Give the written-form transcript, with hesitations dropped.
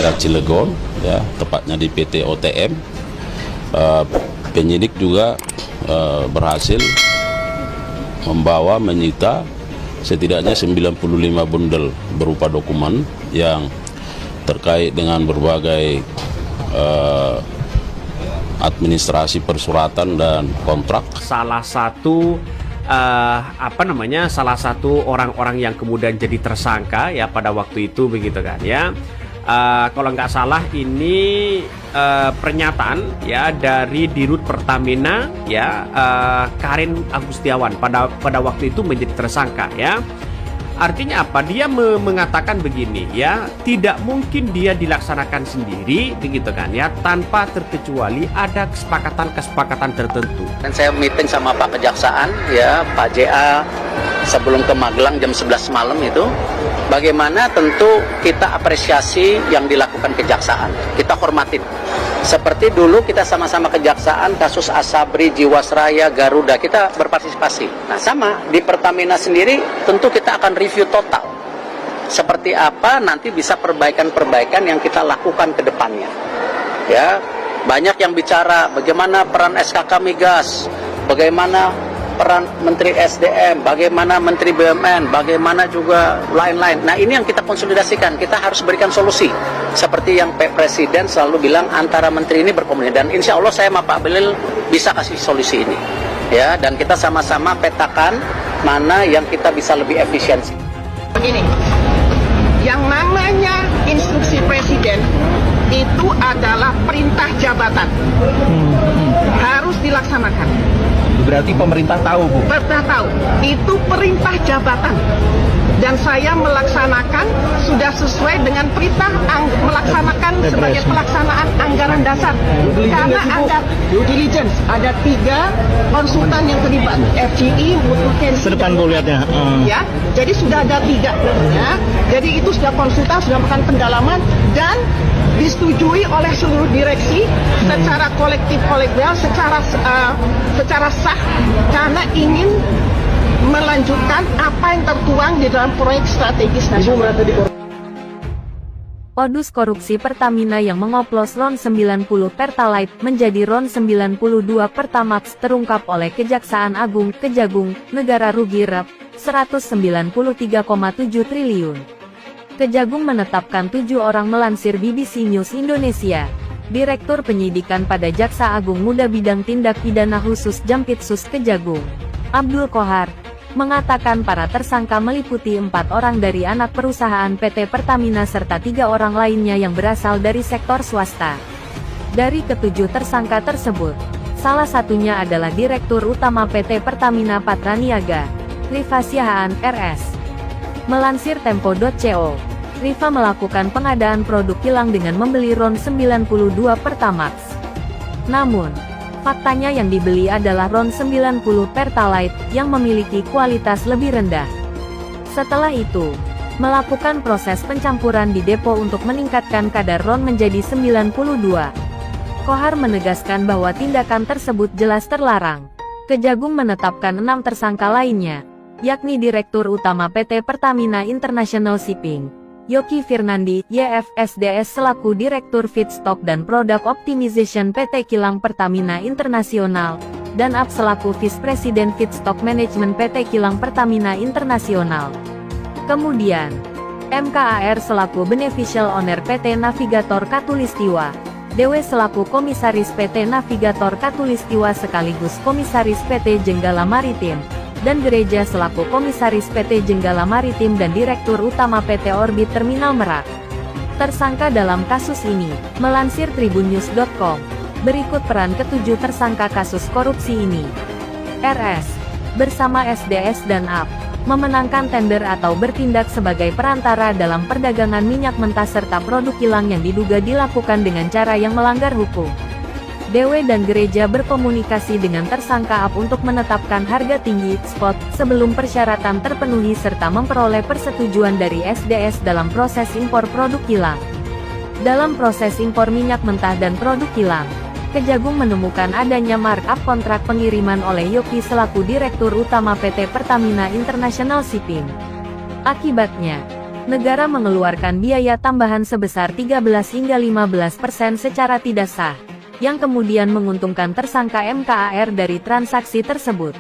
daerah Cilegon, ya, tepatnya di PT OTM. Penyidik juga berhasil menyita setidaknya 95 bundel berupa dokumen yang terkait dengan berbagai administrasi persuratan dan kontrak. Salah satu orang-orang yang kemudian jadi tersangka ya pada waktu itu, begitu kan ya. Kalau nggak salah ini pernyataan ya dari Dirut Pertamina ya, Karin Agustiawan pada waktu itu menjadi tersangka ya. Artinya apa? Dia mengatakan begini ya, tidak mungkin dia dilaksanakan sendiri, begitu kan ya, tanpa terkecuali ada kesepakatan tertentu. Dan saya meeting sama Pak Kejaksaan ya, Pak JA sebelum ke Magelang jam 11 malam itu, bagaimana tentu kita apresiasi yang dilakukan Kejaksaan, kita hormatin. Seperti dulu kita sama-sama Kejaksaan, kasus Asabri, Jiwasraya, Garuda, kita berpartisipasi. Nah sama, di Pertamina sendiri tentu kita akan review total. Seperti apa nanti bisa perbaikan-perbaikan yang kita lakukan ke depannya. Ya, banyak yang bicara bagaimana peran SKK Migas, bagaimana peran Menteri SDM, bagaimana Menteri BUMN, bagaimana juga lain-lain. Nah ini yang kita konsolidasikan, kita harus berikan solusi. Seperti yang Pak Presiden selalu bilang, antara menteri ini berkomunikasi. Dan insya Allah saya sama Pak Belil bisa kasih solusi ini. Ya, dan kita sama-sama petakan mana yang kita bisa lebih efisiensi. Begini, yang namanya instruksi Presiden itu adalah perintah jabatan. Harus dilaksanakan. Berarti pemerintah tahu, Bu? Pemerintah tahu, itu perintah jabatan. Dan saya melaksanakan sudah sesuai dengan perintah melaksanakan sebagai pelaksanaan anggaran dasar. Karena ada due diligence, ada 3 konsultan yang terlibat, FGI, McKinsey. Sedepan Bu lihatnya. Ya, jadi sudah ada 3. Ya, jadi itu sudah konsultan, sudah melakukan pendalaman dan disetujui oleh seluruh direksi secara kolektif kolegial, secara sah, karena ingin melanjutkan apa yang tertuang di dalam proyek strategis nasional. Modus korupsi Pertamina yang mengoplos RON 90 Pertalite menjadi RON 92 Pertamax terungkap oleh Kejaksaan Agung Kejagung, negara rugi Rp 193,7 triliun. Kejagung menetapkan 7 orang melansir BBC News Indonesia. Direktur Penyidikan pada Jaksa Agung Muda Bidang Tindak Pidana Khusus Jampitsus Kejagung, Abdul Kohar, mengatakan para tersangka meliputi 4 orang dari anak perusahaan PT Pertamina serta 3 orang lainnya yang berasal dari sektor swasta. Dari ke-7 tersangka tersebut, salah satunya adalah Direktur Utama PT Pertamina Patraniaga, Rifa Siahaan, RS. Melansir Tempo.co, Rifa melakukan pengadaan produk kilang dengan membeli RON 92 Pertamax. Namun, faktanya yang dibeli adalah RON 90 Pertalite yang memiliki kualitas lebih rendah. Setelah itu, melakukan proses pencampuran di depo untuk meningkatkan kadar RON menjadi 92. Kohar menegaskan bahwa tindakan tersebut jelas terlarang. Kejagung menetapkan 6 tersangka lainnya, yakni Direktur Utama PT Pertamina International Shipping, Yoki Firnandi, YFSDS selaku Direktur Feedstock dan Product Optimization PT Kilang Pertamina Internasional, dan AB selaku Vice President Feedstock Management PT Kilang Pertamina Internasional. Kemudian, MKAR selaku Beneficial Owner PT Navigator Katulistiwa, DW selaku Komisaris PT Navigator Katulistiwa sekaligus Komisaris PT Jenggala Maritim, dan Gereja selaku Komisaris PT Jenggala Maritim dan Direktur Utama PT Orbit Terminal Merak. Tersangka dalam kasus ini, melansir tribunnews.com, berikut peran ke-7 tersangka kasus korupsi ini. RS, bersama SDS dan AB, memenangkan tender atau bertindak sebagai perantara dalam perdagangan minyak mentah serta produk kilang yang diduga dilakukan dengan cara yang melanggar hukum. DW dan Gereja berkomunikasi dengan tersangka AB untuk menetapkan harga tinggi spot sebelum persyaratan terpenuhi serta memperoleh persetujuan dari SDS dalam proses impor produk kilang. Dalam proses impor minyak mentah dan produk kilang, Kejagung menemukan adanya markup kontrak pengiriman oleh Yoki selaku Direktur Utama PT Pertamina International Shipping. Akibatnya, negara mengeluarkan biaya tambahan sebesar 13 hingga 15% secara tidak sah, yang kemudian menguntungkan tersangka MKAR dari transaksi tersebut.